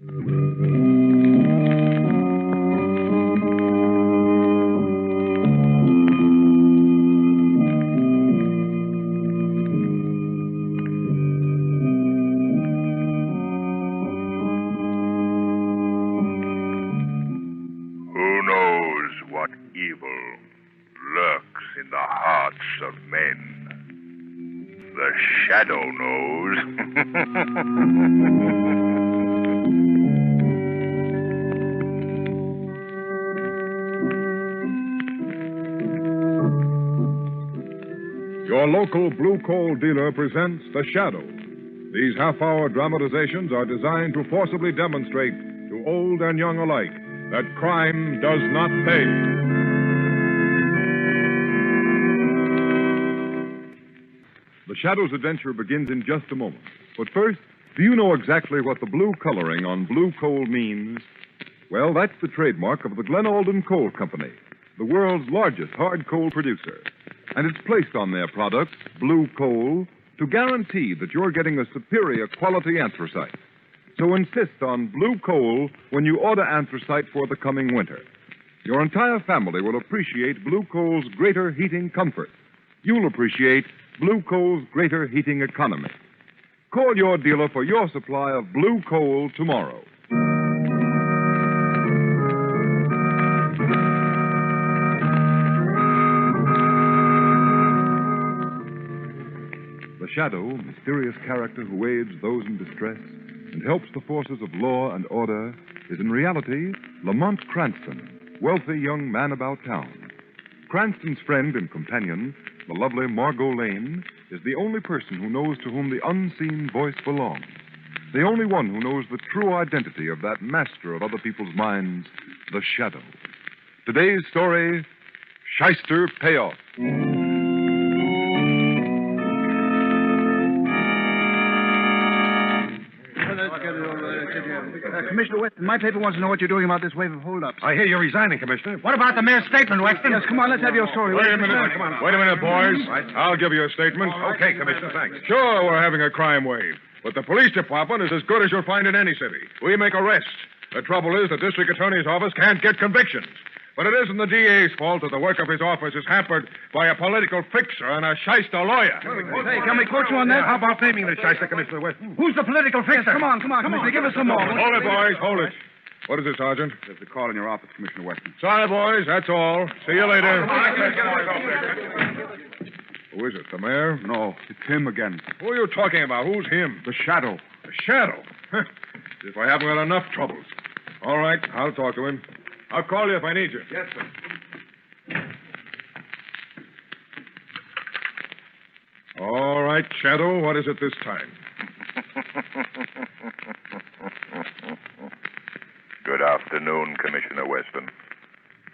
In the hearts of men. The shadow knows. Your local blue coal dealer presents The Shadow. These half-hour dramatizations are designed to forcibly demonstrate to old and young alike that crime does not pay. The Shadow's adventure begins in just a moment. But first, do you know exactly what the blue coloring on blue coal means? Well, that's the trademark of the Glen Alden Coal Company, the world's largest hard coal producer. And it's placed on their products, blue coal, to guarantee that you're getting a superior quality anthracite. So insist on blue coal when you order anthracite for the coming winter. Your entire family will appreciate blue coal's greater heating comfort. You'll appreciate blue coal's greater heating economy. Call your dealer for your supply of blue coal tomorrow. The Shadow, mysterious character who aids those in distress and helps the forces of law and order, is in reality Lamont Cranston, wealthy young man about town. Cranston's friend and companion, the lovely Margot Lane, is the only person who knows to whom the unseen voice belongs. The only one who knows the true identity of that master of other people's minds, the Shadow. Today's story, Shyster Payoff. Commissioner Weston, my paper wants to know what you're doing about this wave of holdups. I hear you're resigning, Commissioner. What about the mayor's statement, Weston? Yes, come on, let's have your story. Wait a minute. Come on. Wait a minute, boys. I'll give you a statement. Okay, Commissioner, thanks. Sure, we're having a crime wave, but the police department is as good as you'll find in any city. We make arrests. The trouble is the district attorney's office can't get convictions. But it isn't the DA's fault that the work of his office is hampered by a political fixer and a shyster lawyer. Hey, can we quote you on that? How about naming the Shyster, Commissioner Weston? Who's the political fixer? Yes, come on, Commissioner, give us some more. Hold it, boys, hold it. What is it, Sergeant? There's a call in your office, Commissioner Weston. Sorry, boys, that's all. See you later. Who is it, the mayor? No, it's him again. Who are you talking about? Who's him? The Shadow. The Shadow? As if I haven't got enough troubles. All right, I'll talk to him. I'll call you if I need you. Yes, sir. All right, Shadow, what is it this time? Good afternoon, Commissioner Weston.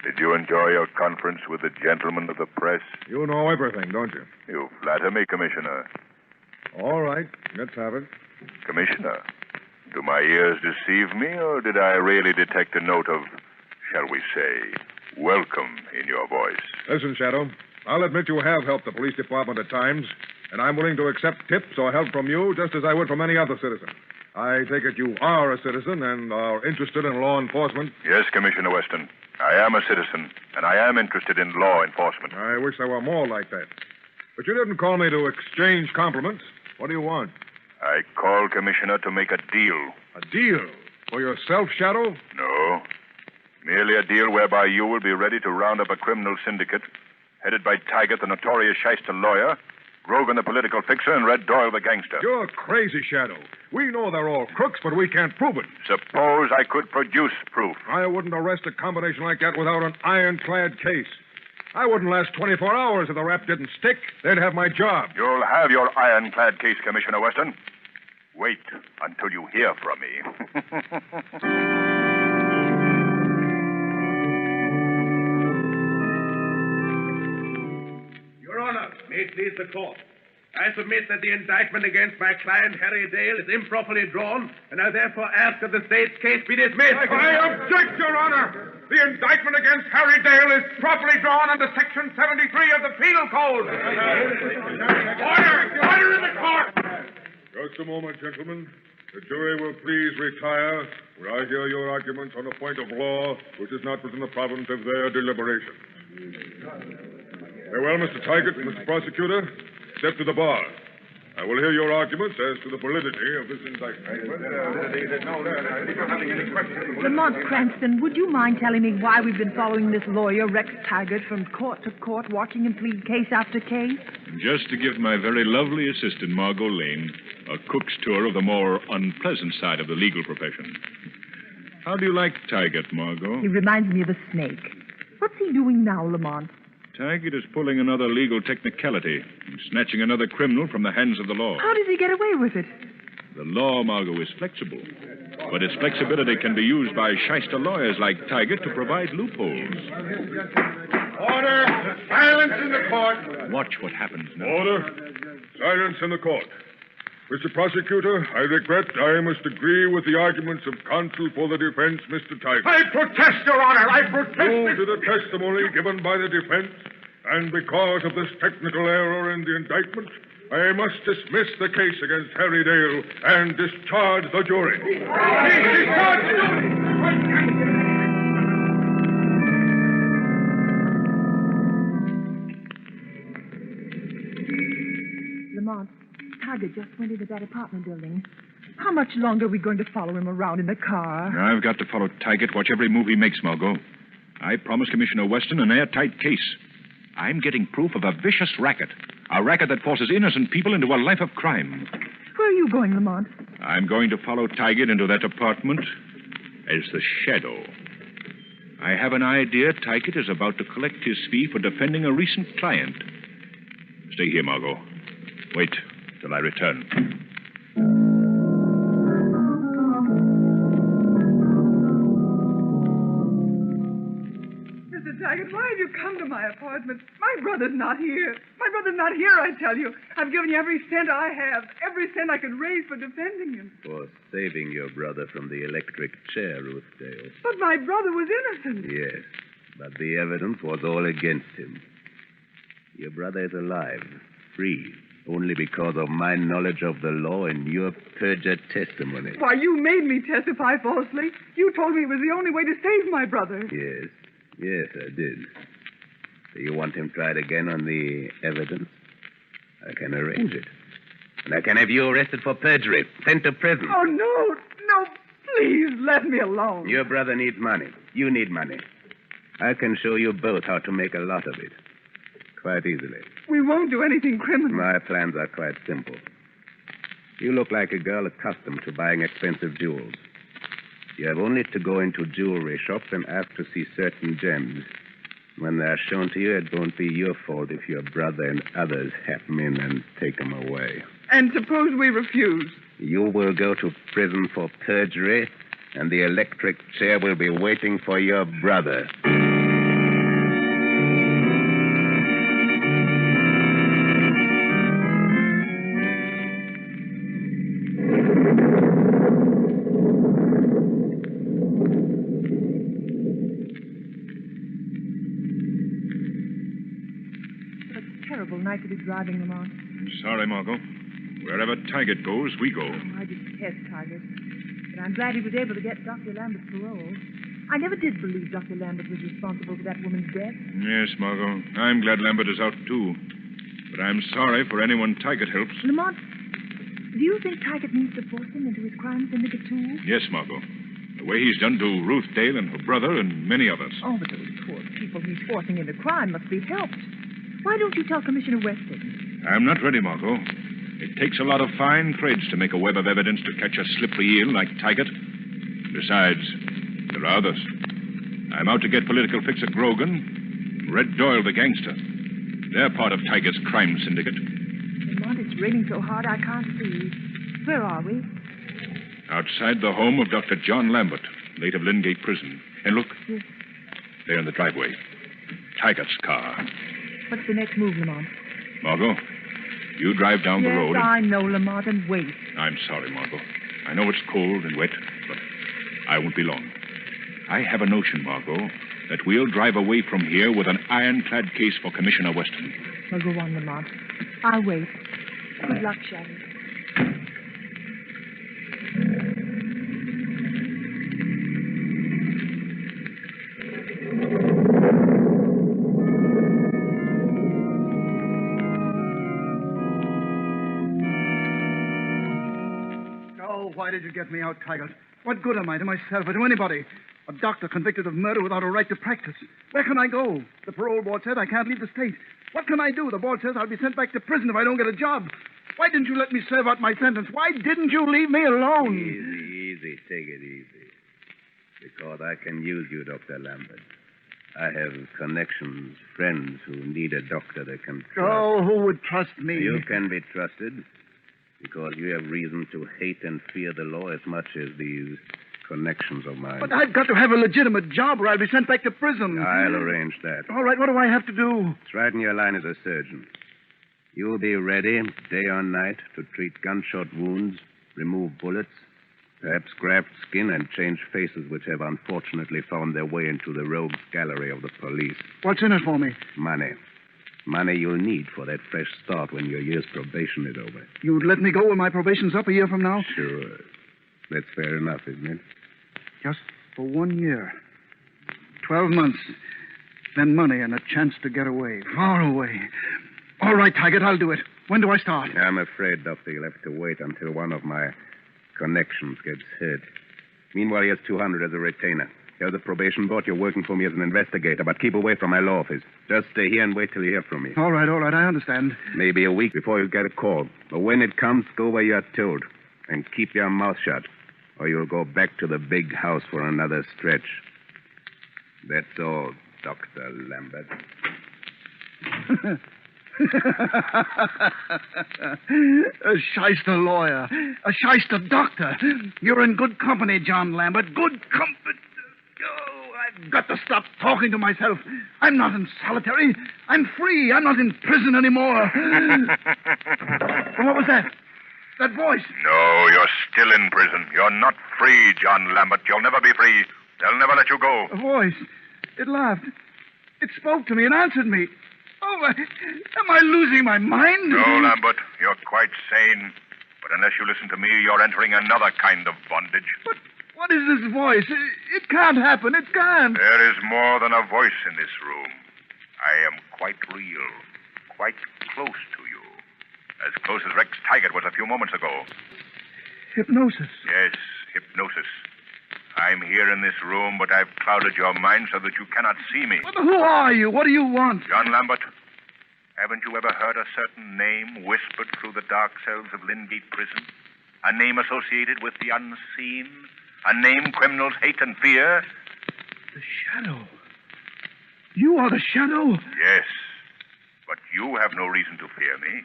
Did you enjoy your conference with the gentlemen of the press? You know everything, don't you? You flatter me, Commissioner. All right, let's have it. Commissioner, do my ears deceive me, or did I really detect a note of, shall we say, welcome in your voice? Listen, Shadow, I'll admit you have helped the police department at times, and I'm willing to accept tips or help from you just as I would from any other citizen. I take it you are a citizen and are interested in law enforcement? Yes, Commissioner Weston. I am a citizen, and I am interested in law enforcement. I wish there were more like that. But you didn't call me to exchange compliments. What do you want? I called, Commissioner, to make a deal. A deal? For yourself, Shadow? No. Merely a deal whereby you will be ready to round up a criminal syndicate headed by Taggart, the notorious Shyster lawyer, Grogan, the political fixer, and Red Doyle, the gangster. You're crazy, Shadow. We know they're all crooks, but we can't prove it. Suppose I could produce proof. I wouldn't arrest a combination like that without an ironclad case. I wouldn't last 24 hours if the rap didn't stick. They'd have my job. You'll have your ironclad case, Commissioner Weston. Wait until you hear from me. Your Honor, may it please the court. I submit that the indictment against my client, Harry Dale, is improperly drawn, and I therefore ask that the state's case be dismissed. I object, Your Honor. The indictment against Harry Dale is properly drawn under Section 73 of the Penal Code. Order in the court. Just a moment, gentlemen. The jury will please retire, where I hear your arguments on a point of law which is not within the province of their deliberation. Very well, Mr. Taggart and Mr. Prosecutor, step to the bar. I will hear your arguments as to the validity of this indictment. Lamont Cranston, would you mind telling me why we've been following this lawyer, Rex Taggart, from court to court, watching him plead case after case? Just to give my very lovely assistant, Margot Lane, a cook's tour of the more unpleasant side of the legal profession. How do you like Taggart, Margot? He reminds me of a snake. What's he doing now, Lamont? Taggart is pulling another legal technicality and snatching another criminal from the hands of the law. How does he get away with it? The law, Margot, is flexible. But its flexibility can be used by shyster lawyers like Taggart to provide loopholes. Order! Silence in the court! Watch what happens now. Order! Silence in the court. Mr. Prosecutor, I regret I must agree with the arguments of counsel for the defense, Mr. Taggart. I protest, Your Honor. I protest. Due to the testimony given by the defense, and because of this technical error in the indictment, I must dismiss the case against Harry Dale and discharge the jury. Discharge the jury! Lamont, Taggart just went into that apartment building. How much longer are we going to follow him around in the car? I've got to follow Taggart, watch every move he makes, Margot. I promised Commissioner Weston an airtight case. I'm getting proof of a vicious racket. A racket that forces innocent people into a life of crime. Where are you going, Lamont? I'm going to follow Taggart into that apartment as the shadow. I have an idea Taggart is about to collect his fee for defending a recent client. Stay here, Margot. Wait till I return. Mr. Taggart, why have you come to my apartment? My brother's not here. My brother's not here, I tell you. I've given you every cent I have, every cent I could raise for defending him. For saving your brother from the electric chair, Ruth Dale. But my brother was innocent. Yes, but the evidence was all against him. Your brother is alive, free, only because of my knowledge of the law and your perjured testimony. Why, you made me testify falsely. You told me it was the only way to save my brother. Yes, I did. Do you want him tried again on the evidence? I can arrange it. And I can have you arrested for perjury, sent to prison. Oh, no, please let me alone. Your brother needs money. You need money. I can show you both how to make a lot of it. Quite easily. We won't do anything criminal. My plans are quite simple. You look like a girl accustomed to buying expensive jewels. You have only to go into jewelry shops and ask to see certain gems. When they're shown to you, it won't be your fault if your brother and others happen in and take them away. And suppose we refuse? You will go to prison for perjury, and the electric chair will be waiting for your brother. Night to be driving, Lamont. Sorry, Margot. Wherever Taggart goes, we go. Oh, I detest Taggart. But I'm glad he was able to get Dr. Lambert's parole. I never did believe Dr. Lambert was responsible for that woman's death. Yes, Margot. I'm glad Lambert is out, too. But I'm sorry for anyone Taggart helps. Lamont, do you think Taggart means to force him into his crime syndicate, too? Yes, Margot. The way he's done to Ruth Dale and her brother and many others. Oh, but those poor people he's forcing into crime must be helped. Why don't you tell Commissioner Weston? I'm not ready, Margot. It takes a lot of fine threads to make a web of evidence to catch a slippery eel like Taggart. Besides, there are others. I'm out to get political fixer Grogan, Red Doyle the gangster. They're part of Taggart's crime syndicate. Lamont, it's raining so hard I can't see. Where are we? Outside the home of Dr. John Lambert, late of Lingate Prison. And look, Yes. there in the driveway. Taggart's car. What's the next move, Lamont? Margot, you drive down the road. Yes, I know, Lamont, and wait. I'm sorry, Margot. I know it's cold and wet, but I won't be long. I have a notion, Margot, that we'll drive away from here with an ironclad case for Commissioner Weston. Well, go on, Lamont. I'll wait. Good luck, Shadow. did you get me out, Taggart? What good am I to myself or to anybody? A doctor convicted of murder without a right to practice. Where can I go? The parole board said I can't leave the state. What can I do? The board says I'll be sent back to prison if I don't get a job. Why didn't you let me serve out my sentence? Why didn't you leave me alone? Easy. Take it easy. Because I can use you, Dr. Lambert. I have connections, friends who need a doctor they can trust. Oh, who would trust me? You can be trusted because you have reason to hate and fear the law as much as these connections of mine. But I've got to have a legitimate job or I'll be sent back to prison. I'll arrange that. All right, what do I have to do? It's right in your line as a surgeon. You'll be ready, day or night, to treat gunshot wounds, remove bullets, perhaps graft skin and change faces which have unfortunately found their way into the rogues gallery of the police. What's in it for me? Money. Money you'll need for that fresh start when your year's probation is over. You'd let me go when my probation's up a year from now? Sure. That's fair enough, isn't it? Just for 1 year. 12 months. Then money and a chance to get away. Far away. All right, Taggart, I'll do it. When do I start? I'm afraid, Doctor, you'll have to wait until one of my connections gets hurt. Meanwhile, here's 200 as a retainer. Tell the probation board you're working for me as an investigator, but keep away from my law office. Just stay here and wait till you hear from me. All right, I understand. Maybe a week before you get a call. But when it comes, go where you're told. And keep your mouth shut, or you'll go back to the big house for another stretch. That's all, Dr. Lambert. A shyster lawyer. A shyster doctor. You're in good company, John Lambert. Good company. Oh, I've got to stop talking to myself. I'm not in solitary. I'm free. I'm not in prison anymore. What was that? That voice. No, you're still in prison. You're not free, John Lambert. You'll never be free. They'll never let you go. A voice. It laughed. It spoke to me and answered me. Oh, am I losing my mind? No, Lambert. You're quite sane. But unless you listen to me, you're entering another kind of bondage. But what is this voice? It can't happen. It can't. There is more than a voice in this room. I am quite real. Quite close to you. As close as Rex Taggart was a few moments ago. Hypnosis. Yes, hypnosis. I'm here in this room, but I've clouded your mind so that you cannot see me. But who are you? What do you want? John Lambert, haven't you ever heard a certain name whispered through the dark cells of Lingate Prison? A name associated with the unseen? A name criminals hate and fear? The Shadow. You are the Shadow? Yes, but you have no reason to fear me.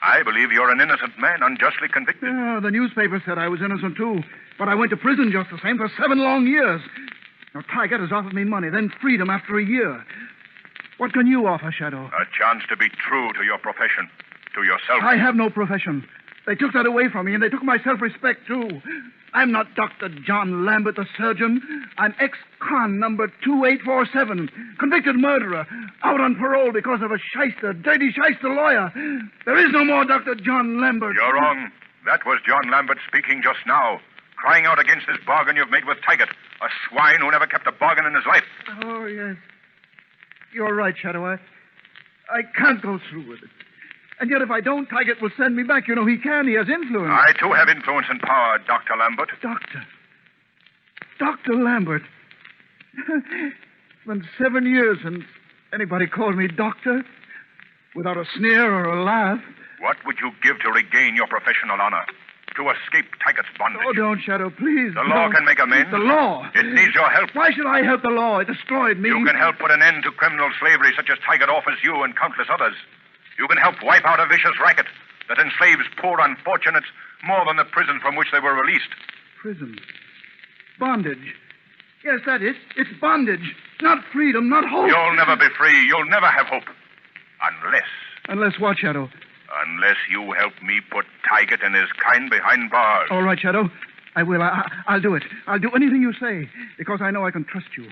I believe you're an innocent man, unjustly convicted. Yeah, the newspaper said I was innocent, too. But I went to prison just the same for 7 long years. Now, Taggart has offered me money, then freedom after a year. What can you offer, Shadow? A chance to be true to your profession, to yourself. I have no profession. They took that away from me, and they took my self-respect, too. I'm not Dr. John Lambert, the surgeon. I'm ex-con number 2847, convicted murderer, out on parole because of a shyster, dirty shyster lawyer. There is no more Dr. John Lambert. You're wrong. That was John Lambert speaking just now, crying out against this bargain you've made with Taggart, a swine who never kept a bargain in his life. Oh, yes. You're right, Shadow. I can't go through with it. And yet if I don't, Taggart will send me back. You know, he can. He has influence. I, too, have influence and power, Dr. Lambert. Dr. Lambert. It's been 7 years since anybody called me doctor, without a sneer or a laugh. What would you give to regain your professional honor? To escape Taggart's bondage? Oh, don't, Shadow, please. The law can make amends. The law? It needs your help. Why should I help the law? It destroyed me. You can help put an end to criminal slavery such as Taggart offers you and countless others. You can help wipe out a vicious racket that enslaves poor unfortunates more than the prison from which they were released. Prison. Bondage. Yes, that is. It's bondage. Not freedom, not hope. You'll never be free. You'll never have hope. Unless... Unless what, Shadow? Unless you help me put Taggart and his kind behind bars. All right, Shadow. I will. I'll do it. I'll do anything you say, because I know I can trust you.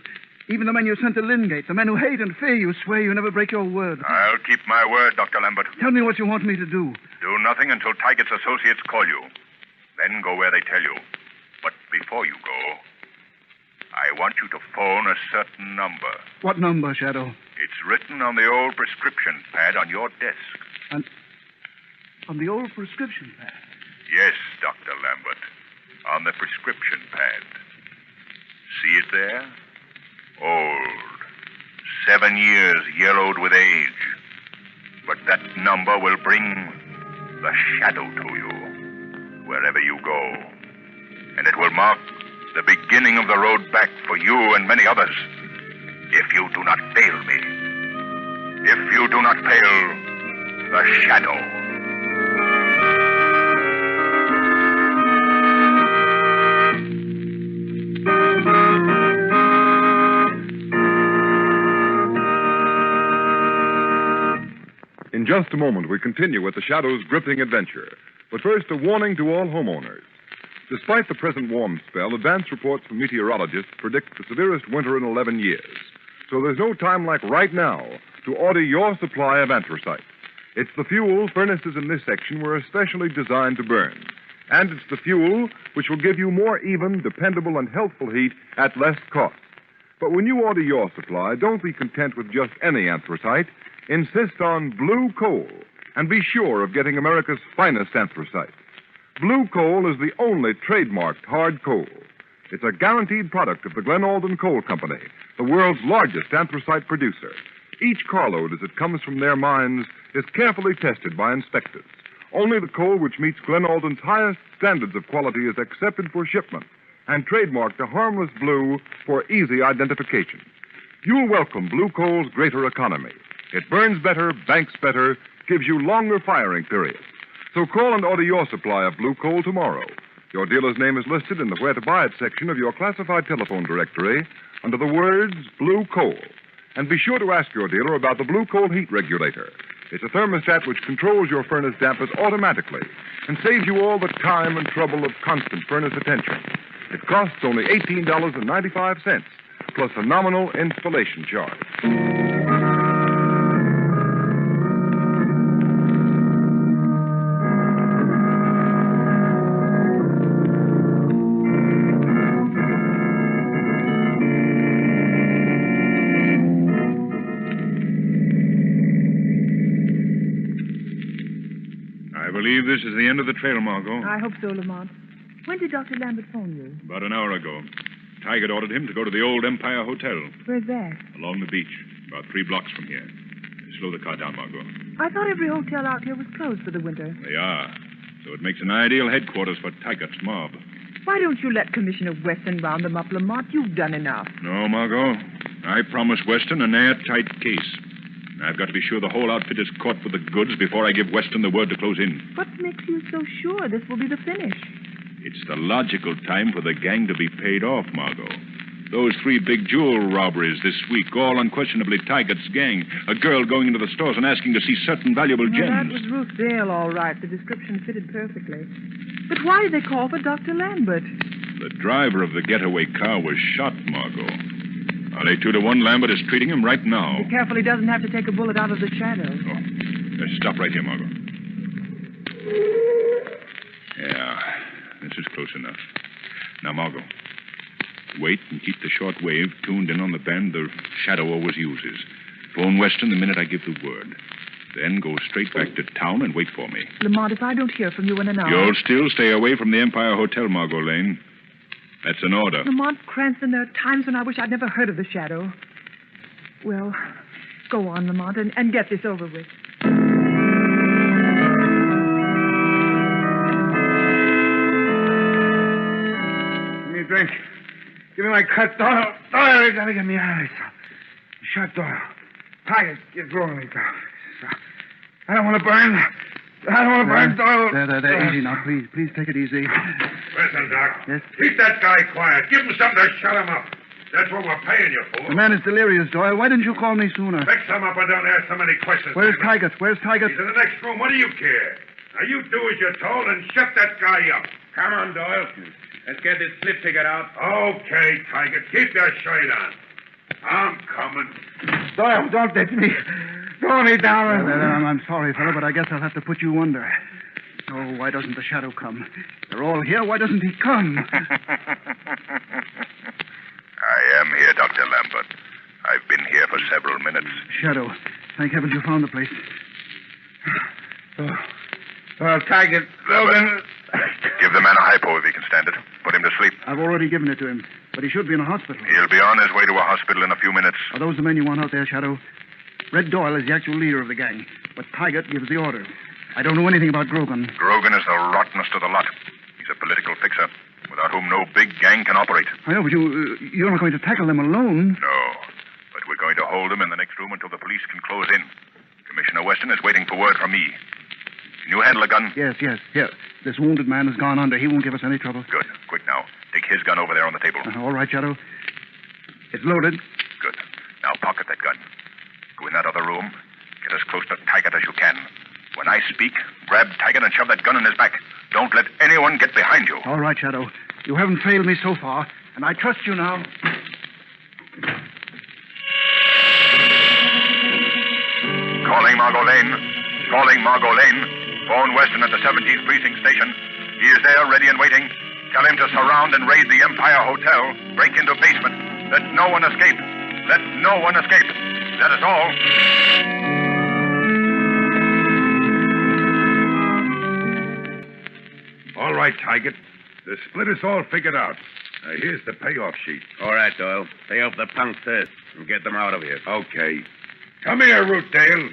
Even the men you sent to Lingate, the men who hate and fear you, swear you never break your word. I'll keep my word, Dr. Lambert. Tell me what you want me to do. Do nothing until Taggart's associates call you. Then go where they tell you. But before you go, I want you to phone a certain number. What number, Shadow? It's written on the old prescription pad on your desk. On the old prescription pad? Yes, Dr. Lambert. on the prescription pad. See it there? Old. 7 years yellowed with age. But that number will bring the shadow to you, wherever you go. And it will mark the beginning of the road back for you and many others. If you do not fail me. If you do not fail the shadow. In just a moment, we continue with the Shadow's gripping adventure. But first, a warning to all homeowners. Despite the present warm spell, advance reports from meteorologists predict the severest winter in 11 years. So there's no time like right now to order your supply of anthracite. It's the fuel furnaces in this section were especially designed to burn. And it's the fuel which will give you more even, dependable, and healthful heat at less cost. But when you order your supply, don't be content with just any anthracite. Insist on blue coal, and be sure of getting America's finest anthracite. Blue coal is the only trademarked hard coal. It's a guaranteed product of the Glen Alden Coal Company, the world's largest anthracite producer. Each carload, as it comes from their mines, is carefully tested by inspectors. Only the coal which meets Glen Alden's highest standards of quality is accepted for shipment and trademarked a harmless blue for easy identification. You'll welcome blue coal's greater economy. It burns better, banks better, gives you longer firing periods. So call and order your supply of blue coal tomorrow. Your dealer's name is listed in the Where to Buy It section of your classified telephone directory under the words Blue Coal. And be sure to ask your dealer about the Blue Coal heat regulator. It's a thermostat which controls your furnace dampers automatically and saves you all the time and trouble of constant furnace attention. It costs only $18.95 plus a nominal installation charge. I believe this is the end of the trail, Margot. I hope so, Lamont. When did Dr. Lambert phone you? About an hour ago. Taggart ordered him to go to the old Empire Hotel. Where's that? Along the beach, about 3 blocks from here. Slow the car down, Margot. I thought every hotel out here was closed for the winter. They are. So it makes an ideal headquarters for Taggart's mob. Why don't you let Commissioner Weston round them up, Lamont? You've done enough. No, Margot. I promised Weston an airtight case. I've got to be sure the whole outfit is caught with the goods before I give Weston the word to close in. What makes you so sure this will be the finish? It's the logical time for the gang to be paid off, Margot. Those 3 big jewel robberies this week, all unquestionably Taggart's gang. A girl going into the stores and asking to see certain valuable gems. That was Ruth Dale, all right. The description fitted perfectly. But why did they call for Dr. Lambert? The driver of the getaway car was shot, Margot. I'll lay 2 to 1 Lambert is treating him right now. Be careful he doesn't have to take a bullet out of the shadow. Oh, let's stop right here, Margot. Yeah, this is close enough. Now, Margot, wait and keep the short wave tuned in on the band the shadow always uses. Phone Weston the minute I give the word. Then go straight back to town and wait for me. Lamont, if I don't hear from you in an hour... You'll still stay away from the Empire Hotel, Margot Lane. That's an order. Lamont Cranston, there are times when I wish I'd never heard of the shadow. Well, go on, Lamont, and get this over with. Give me a drink. Give me my cut, Doyle. Doyle, you gotta get me out of this. Shut Doyle. Tiger, get rolling me down. I don't want to burn. I don't want to burn, Doyle. There. Easy now, please. Please take it easy. Listen, Doc. Yes? Keep that guy quiet. Give him something to shut him up. That's what we're paying you for. The man is delirious, Doyle. Why didn't you call me sooner? Fix him up and don't ask so many questions. Where's David. Tiger? He's in the next room. What do you care? Now, you do as you're told and shut that guy up. Come on, Doyle. Let's get this slip ticket out. Okay, Tiger. Keep your shirt on. I'm coming. Doyle, don't let me. Throw me down. I'm sorry, fella, but I guess I'll have to put you under. So why doesn't the shadow come? They're all here. Why doesn't he come? I am here, Dr. Lambert. I've been here for several minutes. Shadow. Thank heavens you found the place. Well, Tiger, Logan. Give the man a hypo if he can stand it. Put him him to sleep. I've already given it to him, but he should be in a hospital. He'll be on his way to a hospital in a few minutes. Are those the men you want out there, Shadow? Red Doyle is the actual leader of the gang, but Taggart gives the orders. I don't know anything about Grogan. Grogan is the rottenest of the lot. He's a political fixer, without whom no big gang can operate. I know, but you're not going to tackle them alone. No, but we're going to hold them in the next room until the police can close in. Commissioner Weston is waiting for word from me. Can you handle a gun? Yes. Here. This wounded man has gone under. He won't give us any trouble. Good. Quick now. Take his gun over there on the table. All right, Shadow. It's loaded. Good. Now pocket that gun. Go in that other room. Get as close to Taggart as you can. When I speak, grab Taggart and shove that gun in his back. Don't let anyone get behind you. All right, Shadow. You haven't failed me so far, and I trust you now. Calling Margot Lane. Phone Weston at the 17th Precinct Station. He is there, ready and waiting. Tell him to surround and raid the Empire Hotel. Break into basement. Let no one escape. That is all. All right, Taggart. The split is all figured out. Now, here's the payoff sheet. All right, Doyle. Pay off the punk first and get them out of here. Okay. Come here, Rootdale.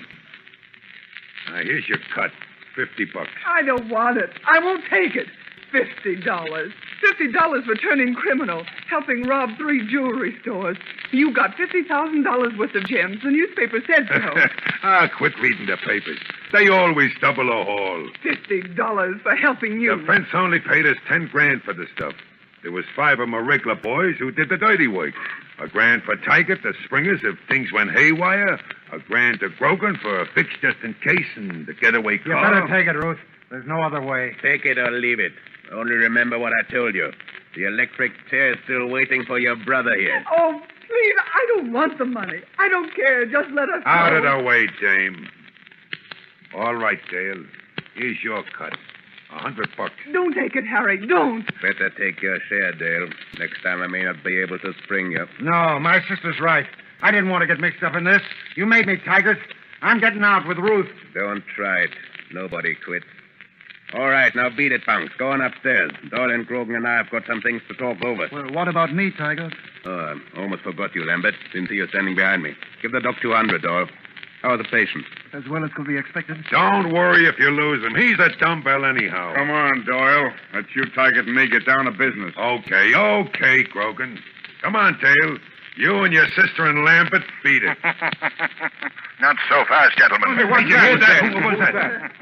Now, here's your cut. $50. I don't want it. I won't take it. $50. $50 for turning criminal, helping rob 3 jewelry stores. You got $50,000 worth of gems. The newspaper said so. Quit reading the papers. They always double a haul. $50 for helping you. The fence only paid us $10,000 for the stuff. There was 5 of my regular boys who did the dirty work. $1,000 for Taggart, the Springers, if things went haywire. $1,000 to Grogan for a fix just in case and the getaway car. You better take it, Ruth. There's no other way. Take it or leave it. Only remember what I told you. The electric chair is still waiting for your brother here. Oh, please, I don't want the money. I don't care. Just let us Out go. of the way, Dame. All right, Dale. Here's your cut. $100. Don't take it, Harry. Don't. Better take your share, Dale. Next time I may not be able to spring you. No, my sister's right. I didn't want to get mixed up in this. You made me, Taggart. I'm getting out with Ruth. Don't try it. Nobody quits. All right, now beat it, punks. Go on upstairs. Doyle and Grogan and I have got some things to talk over. Well, what about me, Taggart? Oh, I almost forgot you, Lambert. Didn't see you standing behind me. Give the doc 200, Doyle. How are the patients? As well as could be expected. Don't worry if you lose him. He's a dumbbell anyhow. Come on, Doyle. Let's you, Taggart, and me get down to business. Okay, Grogan. Come on, Dale. You and your sister and Lambert beat it. Not so fast, gentlemen. Who was that?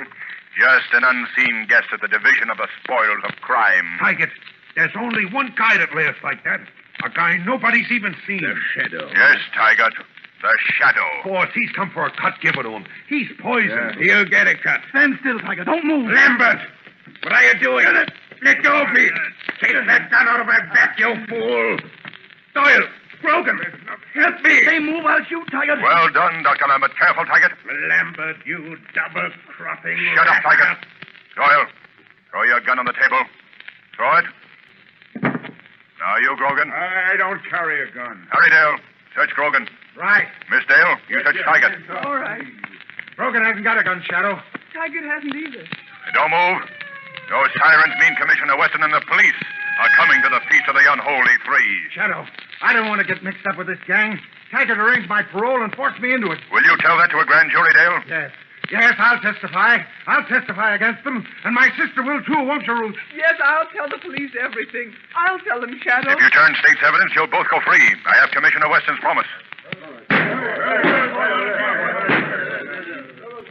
Just an unseen guest at the division of the spoils of crime. Taggart, there's only one guy that laughs like that. A guy nobody's even seen. The Shadow. Yes, Taggart. The Shadow. Boss, he's come for a cut. Give it to him. He's poisoned. He'll get a cut. Stand still, Taggart. Don't move. Lambert! What are you doing? Let go of me. Take that gun out of my back, you fool. Doyle, Grogan, help me. They move, I'll shoot, Taggart. Well done, Dr. Lambert. Careful, Taggart. Lambert, you double-crossing Shut up, Taggart. Doyle, throw your gun on the table. Throw it. Now you, Grogan. I don't carry a gun. Harry Dale, search Grogan. Right. Miss Dale, you search Taggart. All right. Grogan hasn't got a gun, Shadow. Taggart hasn't either. Don't move. Those sirens mean Commissioner Weston and the police are coming to the feast of the unholy 3. Shadow, I don't want to get mixed up with this gang. Taggart arranged my parole and forced me into it. Will you tell that to a grand jury, Dale? Yes. Yes, I'll testify. I'll testify against them. And my sister will, too, won't you, Ruth? Yes, I'll tell the police everything. I'll tell them, Shadow. If you turn state's evidence, you'll both go free. I have Commissioner Weston's promise.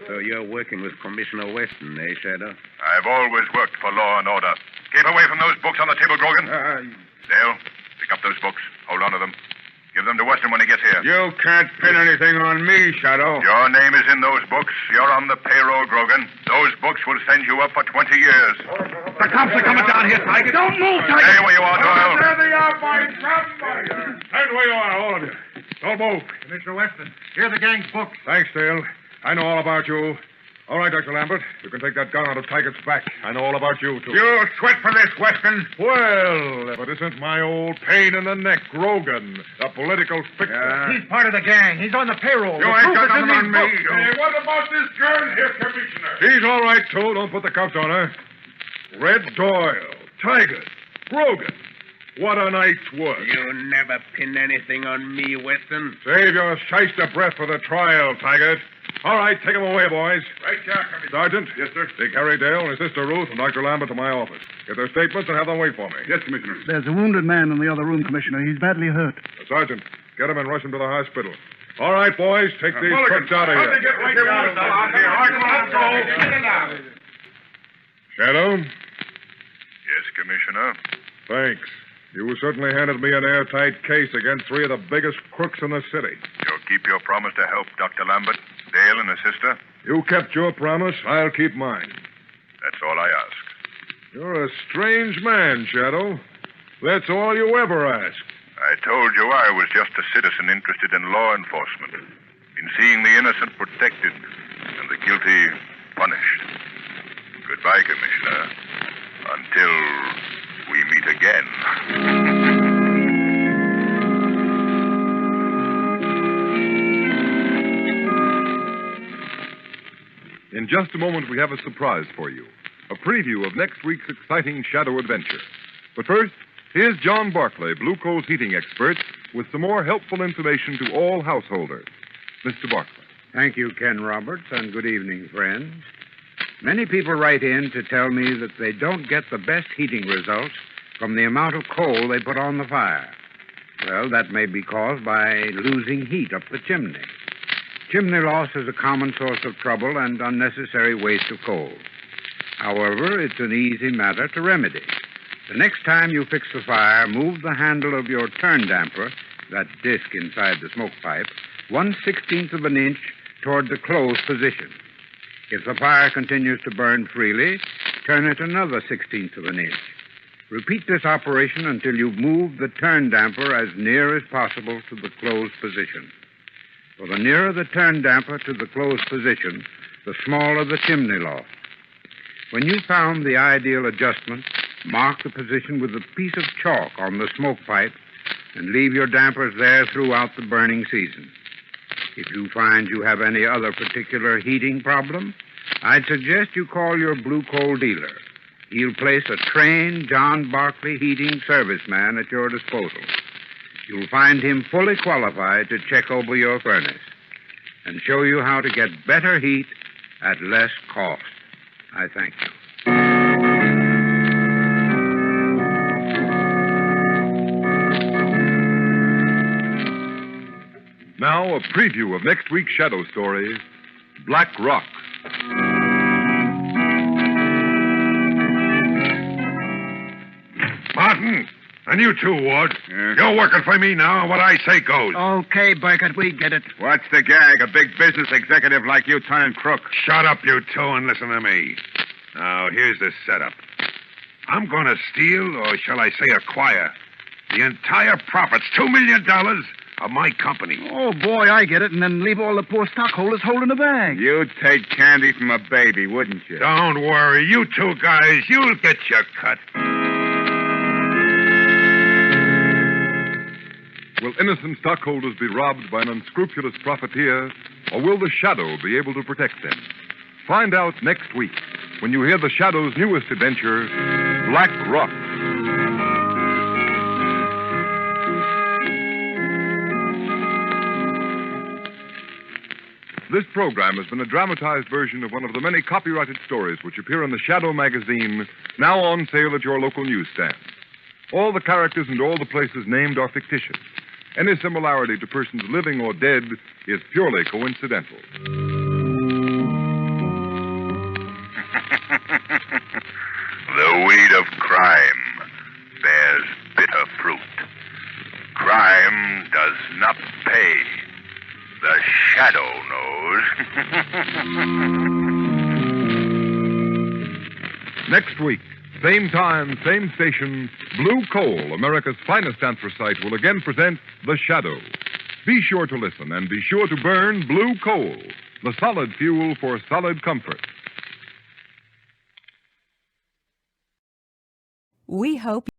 So you're working with Commissioner Weston, eh, Shadow? I've always worked for law and order. Keep away from those books on the table, Grogan. Dale, pick up those books. Hold on to them. Give them to Weston when he gets here. You can't pin anything on me, Shadow. Your name is in those books. You're on the payroll, Grogan. Those books will send you up for 20 years. The cops are coming down here, Tiger. Don't move, Stay Taggart. where you are, Doyle. There they are, by somebody. Stand where you are, all of you. Don't move. Commissioner Weston, here are the gang's books. Thanks, Dale. I know all about you. All right, Dr. Lambert. You can take that gun out of Taggart's back. I know all about you, too. You sweat for this, Weston. Well, if it isn't my old pain in the neck, Grogan, the political fixer. He's part of the gang. He's on the payroll. You The ain't proof got is in nothing on these me. books. Hey, what about this girl here, Commissioner? He's all right, too. Don't put the cuffs on her. Red Doyle, Taggart, Grogan. What a night's work. You never pin anything on me, Weston. Save your shyster breath for the trial, Taggart. All right, take him away, boys. Right, Jack. Sergeant. Yes, sir. Take Harry Dale and his sister Ruth and Dr. Lambert to my office. Get their statements and have them wait for me. Yes, Commissioner. There's a wounded man in the other room, Commissioner. He's badly hurt. Sergeant, get him and rush him to the hospital. All right, boys, take these Mulligan, crooks out of here. get right down. Shadow? Yes, Commissioner. Thanks. You certainly handed me an airtight case against three of the biggest crooks in the city. You'll keep your promise to help Dr. Lambert, Dale, and his sister? You kept your promise, I'll keep mine. That's all I ask. You're a strange man, Shadow. That's all you ever ask. I told you I was just a citizen interested in law enforcement, in seeing the innocent protected and the guilty punished. Goodbye, Commissioner. Until we meet again. In just a moment, we have a surprise for you. A preview of next week's exciting Shadow adventure. But first, here's John Barclay, Blue Coal's heating expert, with some more helpful information to all householders. Mr. Barclay. Thank you, Ken Roberts, and good evening, friends. Many people write in to tell me that they don't get the best heating results from the amount of coal they put on the fire. Well, that may be caused by losing heat up the chimney. Chimney loss is a common source of trouble and unnecessary waste of coal. However, it's an easy matter to remedy. The next time you fix the fire, move the handle of your turn damper, that disc inside the smoke pipe, 1/16 of an inch toward the closed position. If the fire continues to burn freely, turn it another 1/16 of an inch. Repeat this operation until you've moved the turn damper as near as possible to the closed position. For the nearer the turn damper to the closed position, the smaller the chimney loft. When you've found the ideal adjustment, mark the position with a piece of chalk on the smoke pipe and leave your dampers there throughout the burning season. If you find you have any other particular heating problem, I'd suggest you call your Blue Coal dealer. He'll place a trained John Barclay heating serviceman at your disposal. You'll find him fully qualified to check over your furnace and show you how to get better heat at less cost. I thank you. Now, a preview of next week's Shadow story, Black Rock. Martin, and you too, Ward. You're working for me now, and what I say goes. Okay, Burkett, we get it. What's the gag? A big business executive like you turning crook. Shut up, you two, and listen to me. Now, here's the setup. I'm going to steal, or shall I say acquire, the entire profits, $2 million, of my company. Oh, boy, I get it, and then leave all the poor stockholders holding the bag. You'd take candy from a baby, wouldn't you? Don't worry. You two guys, you'll get your cut. Will innocent stockholders be robbed by an unscrupulous profiteer, or will the Shadow be able to protect them? Find out next week when you hear the Shadow's newest adventure, Black Rock. This program has been a dramatized version of one of the many copyrighted stories which appear in the Shadow magazine, now on sale at your local newsstand. All the characters and all the places named are fictitious. Any similarity to persons living or dead is purely coincidental. The weed of crime bears bitter fruit. Crime does not pay. The Shadow knows. Next week, same time, same station, Blue Coal, America's finest anthracite, will again present The Shadow. Be sure to listen and be sure to burn Blue Coal, the solid fuel for solid comfort. We hope